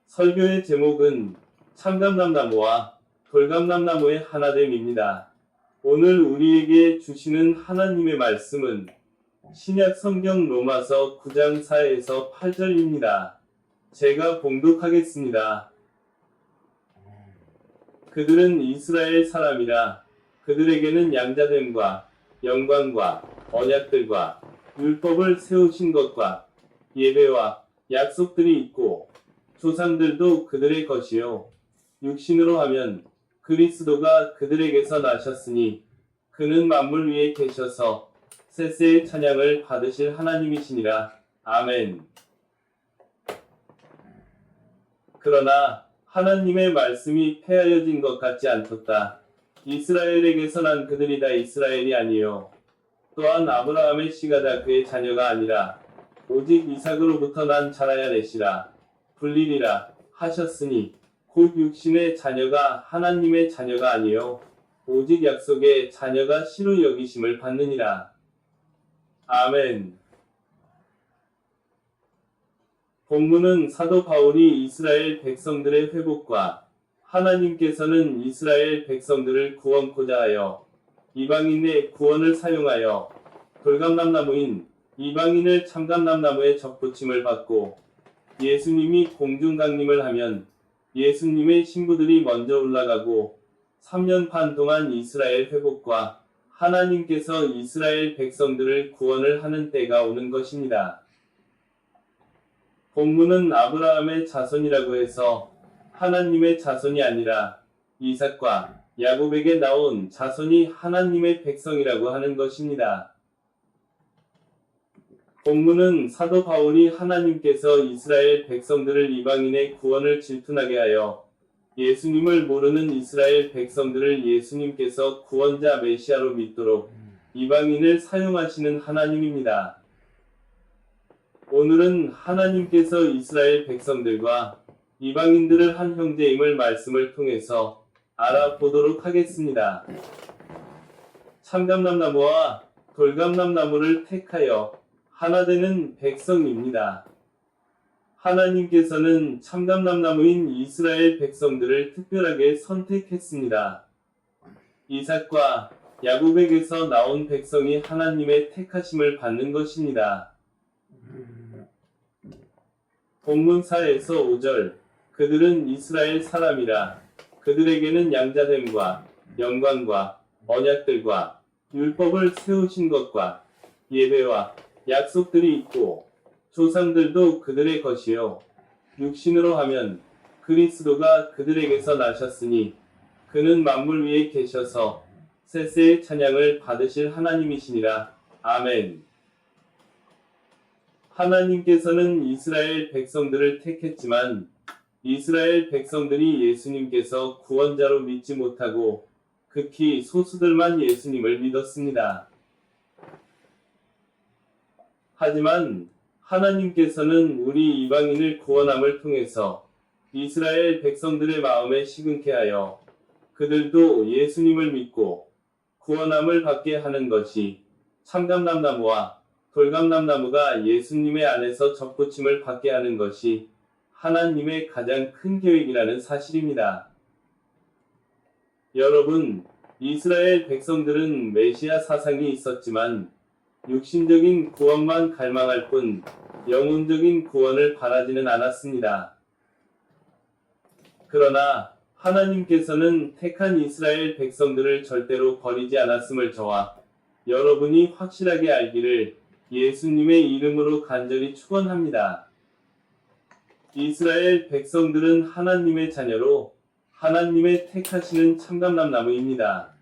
설교의 제목은 참감람나무와 돌감람나무의 하나됨입니다. 오늘 우리에게 주시는 하나님의 말씀은 신약 성경 로마서 9장 4에서 8절입니다. 제가 봉독하겠습니다. 그들은 이스라엘 사람이라 그들에게는 양자됨과 영광과 언약들과 율법을 세우신 것과 예배와 약속들이 있고 조상들도 그들의 것이요 육신으로 하면 그리스도가 그들에게서 나셨으니 그는 만물 위에 계셔서 셋세의 찬양을 받으실 하나님이시니라. 아멘. 그러나 하나님의 말씀이 폐하여진 것 같지 않도다. 이스라엘에게서 난 그들이 다 이스라엘이 아니요 또한 아브라함의 씨가 다 그의 자녀가 아니라 오직 이삭으로부터 난 자라야 넷이라 불리리라 하셨으니 곧 육신의 자녀가 하나님의 자녀가 아니요 오직 약속의 자녀가 씨로 여기심을 받느니라. 아멘. 본문은 사도 바울이 이스라엘 백성들의 회복과 하나님께서는 이스라엘 백성들을 구원코자 하여 이방인의 구원을 사용하여 돌감람나무인 이방인을 참감람나무의 접붙임을 받고 예수님이 공중강림을 하면 예수님의 신부들이 먼저 올라가고 3년 반 동안 이스라엘 회복과 하나님께서 이스라엘 백성들을 구원을 하는 때가 오는 것입니다. 본문은 아브라함의 자손이라고 해서 하나님의 자손이 아니라 이삭과 야곱에게 나온 자손이 하나님의 백성이라고 하는 것입니다. 본문은 사도 바울이 하나님께서 이스라엘 백성들을 이방인의 구원을 질투나게 하여 예수님을 모르는 이스라엘 백성들을 예수님께서 구원자 메시아로 믿도록 이방인을 사용하시는 하나님입니다. 오늘은 하나님께서 이스라엘 백성들과 이방인들을 한 형제임을 말씀을 통해서 알아보도록 하겠습니다. 참감람나무와 돌감람나무를 택하여 하나 되는 백성입니다. 하나님께서는 참감람나무인 이스라엘 백성들을 특별하게 선택했습니다. 이삭과 야곱에게서 나온 백성이 하나님의 택하심을 받는 것입니다. 본문 4에서 5절 그들은 이스라엘 사람이라 그들에게는 양자됨과 영광과 언약들과 율법을 세우신 것과 예배와 약속들이 있고 조상들도 그들의 것이요 육신으로 하면 그리스도가 그들에게서 나셨으니 그는 만물 위에 계셔서 셋세의 찬양을 받으실 하나님이시니라. 아멘. 하나님께서는 이스라엘 백성들을 택했지만 이스라엘 백성들이 예수님께서 구원자로 믿지 못하고 극히 소수들만 예수님을 믿었습니다. 하지만 하나님께서는 우리 이방인을 구원함을 통해서 이스라엘 백성들의 마음에 시근케 하여 그들도 예수님을 믿고 구원함을 받게 하는 것이 참감람나무와 돌감람나무가 예수님의 안에서 접붙임을 받게 하는 것이 하나님의 가장 큰 계획이라는 사실입니다. 여러분, 이스라엘 백성들은 메시아 사상이 있었지만 육신적인 구원만 갈망할 뿐 영혼적인 구원을 바라지는 않았습니다. 그러나 하나님께서는 택한 이스라엘 백성들을 절대로 버리지 않았음을 저와 여러분이 확실하게 알기를 예수님의 이름으로 간절히 축원합니다. 이스라엘 백성들은 하나님의 자녀로 하나님의 택하시는 참감람나무입니다.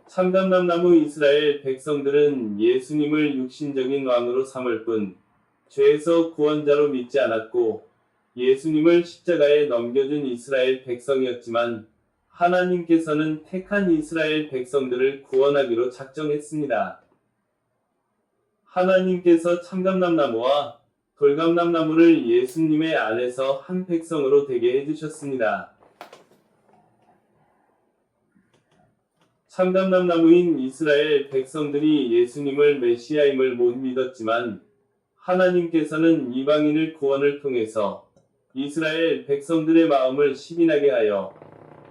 참감람나무 이스라엘 백성들은 예수님을 육신적인 왕으로 삼을 뿐 죄에서 구원자로 믿지 않았고 예수님을 십자가에 넘겨준 이스라엘 백성이었지만 하나님께서는 택한 이스라엘 백성들을 구원하기로 작정했습니다. 하나님께서 참감람나무와 돌감람나무를 예수님의 안에서 한 백성으로 되게 해주셨습니다. 참감람나무인 이스라엘 백성들이 예수님을 메시아임을 못 믿었지만 하나님께서는 이방인을 구원을 통해서 이스라엘 백성들의 마음을 시인하게 하여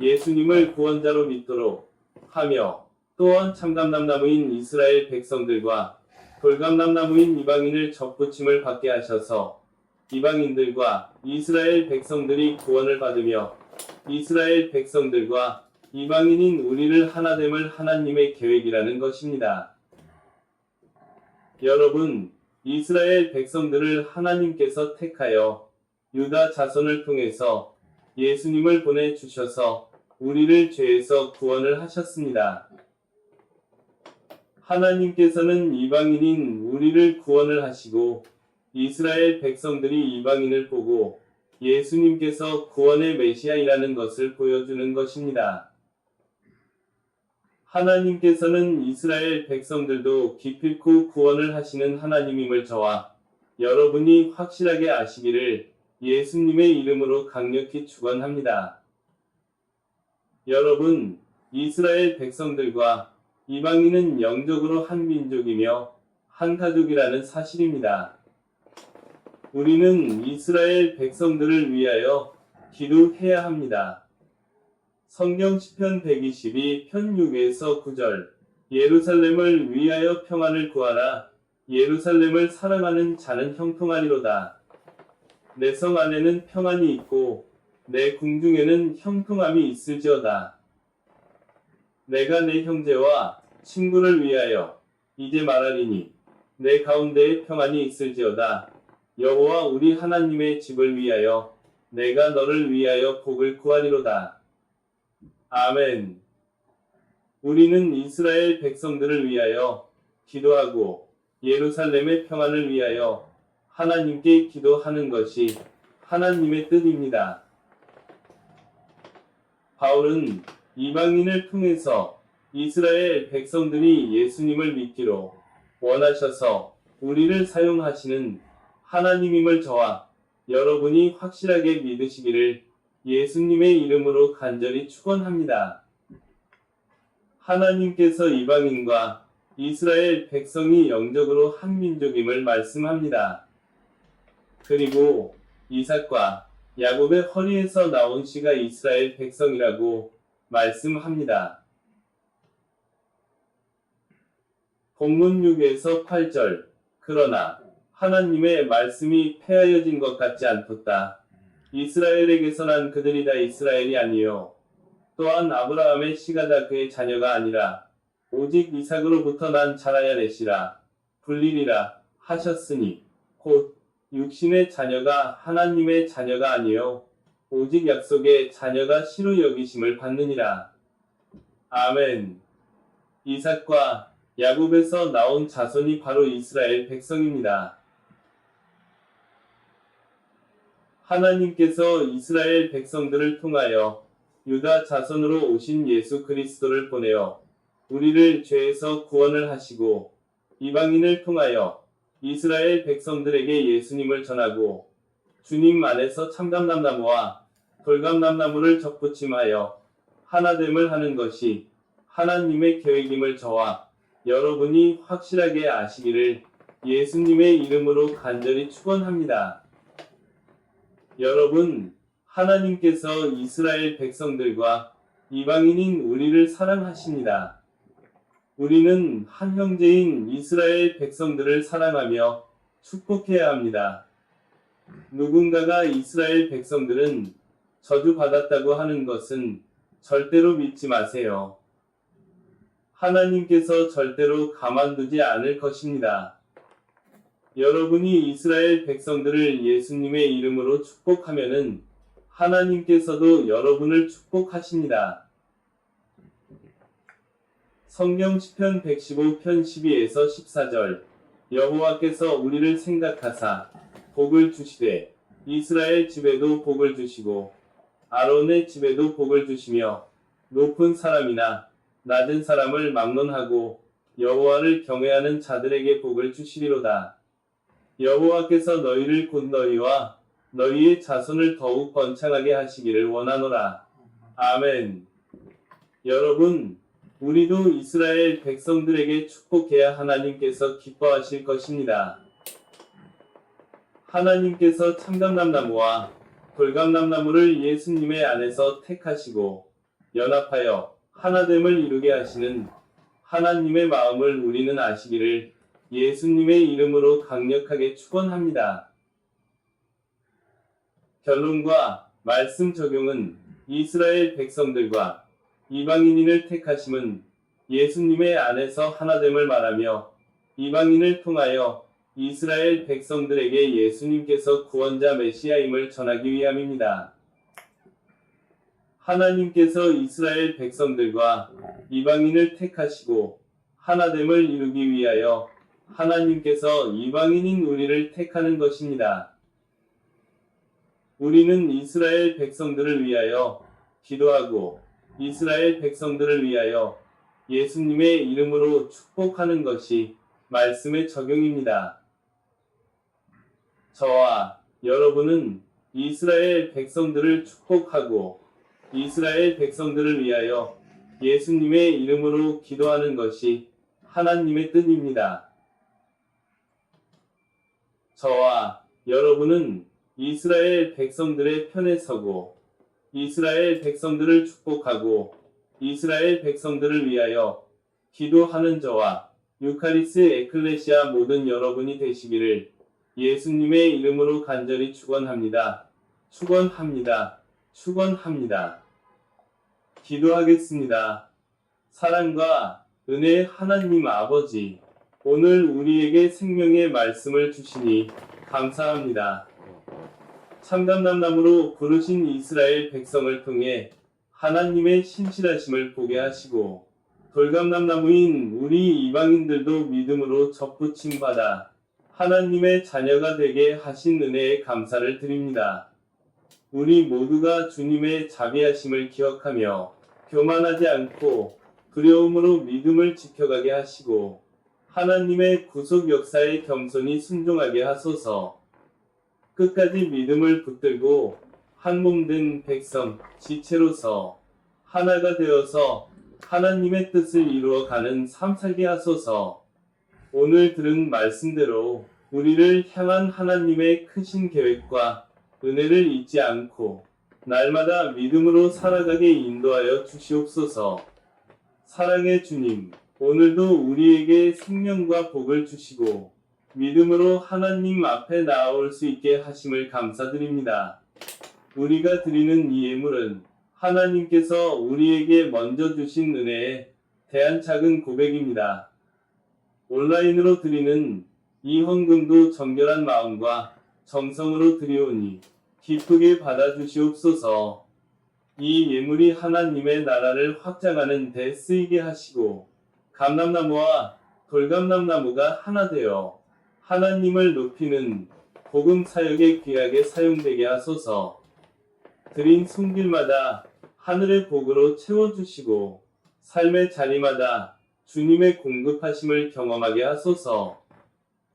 예수님을 구원자로 믿도록 하며 또한 참감남나무인 이스라엘 백성들과 돌감남나무인 이방인을 접붙임을 받게 하셔서 이방인들과 이스라엘 백성들이 구원을 받으며 이스라엘 백성들과 이방인인 우리를 하나됨을 하나님의 계획이라는 것입니다. 여러분, 이스라엘 백성들을 하나님께서 택하여 유다 자손을 통해서 예수님을 보내주셔서 우리를 죄에서 구원을 하셨습니다. 하나님께서는 이방인인 우리를 구원을 하시고 이스라엘 백성들이 이방인을 보고 예수님께서 구원의 메시아이라는 것을 보여주는 것입니다. 하나님께서는 이스라엘 백성들도 기필코 구원을 하시는 하나님임을 저와 여러분이 확실하게 아시기를 예수님의 이름으로 강력히 축원합니다. 여러분, 이스라엘 백성들과 이방인은 영적으로 한 민족이며 한 가족이라는 사실입니다. 우리는 이스라엘 백성들을 위하여 기도해야 합니다. 성경 시편 122편 6에서 9절 예루살렘을 위하여 평안을 구하라. 예루살렘을 사랑하는 자는 형통하리로다. 내 성 안에는 평안이 있고 내 궁중에는 형통함이 있을지어다. 내가 내 형제와 친구를 위하여 이제 말하리니 내 가운데에 평안이 있을지어다. 여호와 우리 하나님의 집을 위하여 내가 너를 위하여 복을 구하리로다. 아멘. 우리는 이스라엘 백성들을 위하여 기도하고 예루살렘의 평안을 위하여 하나님께 기도하는 것이 하나님의 뜻입니다. 바울은 이방인을 통해서 이스라엘 백성들이 예수님을 믿기로 원하셔서 우리를 사용하시는 하나님임을 저와 여러분이 확실하게 믿으시기를 예수님의 이름으로 간절히 축원합니다. 하나님께서 이방인과 이스라엘 백성이 영적으로 한 민족임을 말씀합니다. 그리고 이삭과 야곱의 허리에서 나온 씨가 이스라엘 백성이라고 말씀합니다. 본문 6에서 8절 그러나 하나님의 말씀이 폐하여진 것 같지 않도다. 이스라엘에게서 난 그들이 다 이스라엘이 아니요 또한 아브라함의 씨가 다 그의 자녀가 아니라 오직 이삭으로부터 난 자라야 넷이라 불리리라 하셨으니 곧 육신의 자녀가 하나님의 자녀가 아니요 오직 약속의 자녀가 씨로 여기심을 받느니라. 아멘. 이삭과 야곱에서 나온 자손이 바로 이스라엘 백성입니다. 하나님께서 이스라엘 백성들을 통하여 유다 자손으로 오신 예수 그리스도를 보내어 우리를 죄에서 구원을 하시고 이방인을 통하여 이스라엘 백성들에게 예수님을 전하고 주님 안에서 참감남나무와 돌감남나무를 접붙임하여 하나됨을 하는 것이 하나님의 계획임을 저와 여러분이 확실하게 아시기를 예수님의 이름으로 간절히 축원합니다. 여러분, 하나님께서 이스라엘 백성들과 이방인인 우리를 사랑하십니다. 우리는 한 형제인 이스라엘 백성들을 사랑하며 축복해야 합니다. 누군가가 이스라엘 백성들은 저주받았다고 하는 것은 절대로 믿지 마세요. 하나님께서 절대로 가만두지 않을 것입니다. 여러분이 이스라엘 백성들을 예수님의 이름으로 축복하면은 하나님께서도 여러분을 축복하십니다. 성경 시편 115편 12에서 14절 여호와께서 우리를 생각하사 복을 주시되 이스라엘 집에도 복을 주시고 아론의 집에도 복을 주시며 높은 사람이나 낮은 사람을 막론하고 여호와를 경외하는 자들에게 복을 주시리로다. 여호와께서 너희를 곧 너희와 너희의 자손을 더욱 번창하게 하시기를 원하노라. 아멘. 여러분, 우리도 이스라엘 백성들에게 축복해야 하나님께서 기뻐하실 것입니다. 하나님께서 참감남나무와 돌감람나무를 예수님의 안에서 택하시고 연합하여 하나됨을 이루게 하시는 하나님의 마음을 우리는 아시기를 예수님의 이름으로 강력하게 축원합니다. 결론과 말씀 적용은 이스라엘 백성들과 이방인인을 택하심은 예수님의 안에서 하나됨을 말하며 이방인을 통하여 이스라엘 백성들에게 예수님께서 구원자 메시아임을 전하기 위함입니다. 하나님께서 이스라엘 백성들과 이방인을 택하시고 하나됨을 이루기 위하여 하나님께서 이방인인 우리를 택하는 것입니다. 우리는 이스라엘 백성들을 위하여 기도하고 이스라엘 백성들을 위하여 예수님의 이름으로 축복하는 것이 말씀의 적용입니다. 저와 여러분은 이스라엘 백성들을 축복하고 이스라엘 백성들을 위하여 예수님의 이름으로 기도하는 것이 하나님의 뜻입니다. 저와 여러분은 이스라엘 백성들의 편에 서고 이스라엘 백성들을 축복하고 이스라엘 백성들을 위하여 기도하는 저와 유카리스 에클레시아 모든 여러분이 되시기를 예수님의 이름으로 간절히 축원합니다. 축원합니다. 축원합니다. 기도하겠습니다. 사랑과 은혜의 하나님 아버지, 오늘 우리에게 생명의 말씀을 주시니 감사합니다. 참감람나무로 부르신 이스라엘 백성을 통해 하나님의 신실하심을 보게 하시고 돌감람나무인 우리 이방인들도 믿음으로 접붙임 받아 하나님의 자녀가 되게 하신 은혜에 감사를 드립니다. 우리 모두가 주님의 자비하심을 기억하며 교만하지 않고 두려움으로 믿음을 지켜가게 하시고 하나님의 구속 역사에 겸손히 순종하게 하소서. 끝까지 믿음을 붙들고 한몸된 백성 지체로서 하나가 되어서 하나님의 뜻을 이루어가는 삶 살게 하소서. 오늘 들은 말씀대로 우리를 향한 하나님의 크신 계획과 은혜를 잊지 않고 날마다 믿음으로 살아가게 인도하여 주시옵소서. 사랑의 주님, 오늘도 우리에게 생명과 복을 주시고 믿음으로 하나님 앞에 나아올 수 있게 하심을 감사드립니다. 우리가 드리는 이 예물은 하나님께서 우리에게 먼저 주신 은혜에 대한 작은 고백입니다. 온라인으로 드리는 이 헌금도 정결한 마음과 정성으로 드리오니 기쁘게 받아주시옵소서. 이 예물이 하나님의 나라를 확장하는 데 쓰이게 하시고 감람나무와 돌감람나무가 하나 되어 하나님을 높이는 복음 사역에 귀하게 사용되게 하소서. 드린 손길마다 하늘의 복으로 채워주시고 삶의 자리마다 주님의 공급하심을 경험하게 하소서.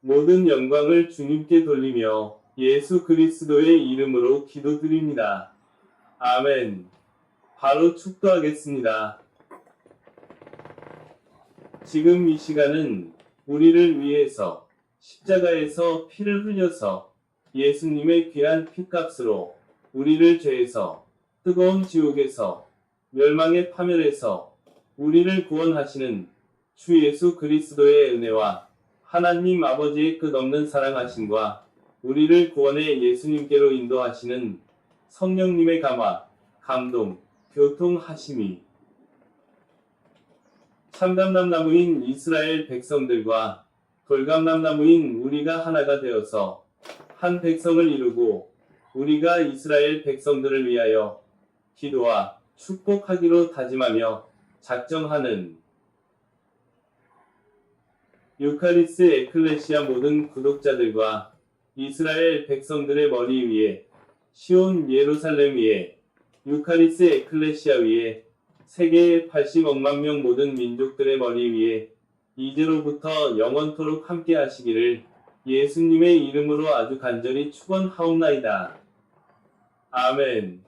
모든 영광을 주님께 돌리며 예수 그리스도의 이름으로 기도드립니다. 아멘. 바로 축도하겠습니다. 지금 이 시간은 우리를 위해서 십자가에서 피를 흘려서 예수님의 귀한 피값으로 우리를 죄에서 뜨거운 지옥에서 멸망의 파멸에서 우리를 구원하시는 주 예수 그리스도의 은혜와 하나님 아버지의 끝없는 사랑하심과 우리를 구원의 예수님께로 인도하시는 성령님의 감화, 감동, 교통하심이 참감람나무인 이스라엘 백성들과 돌감람나무인 우리가 하나가 되어서 한 백성을 이루고 우리가 이스라엘 백성들을 위하여 기도와 축복하기로 다짐하며 작정하는 유카리스 에클레시아 모든 구독자들과 이스라엘 백성들의 머리 위에 시온 예루살렘 위에 유카리스 에클레시아 위에 세계의 80억만 명 모든 민족들의 머리 위에 이제로부터 영원토록 함께 하시기를 예수님의 이름으로 아주 간절히 축원하옵나이다. 아멘.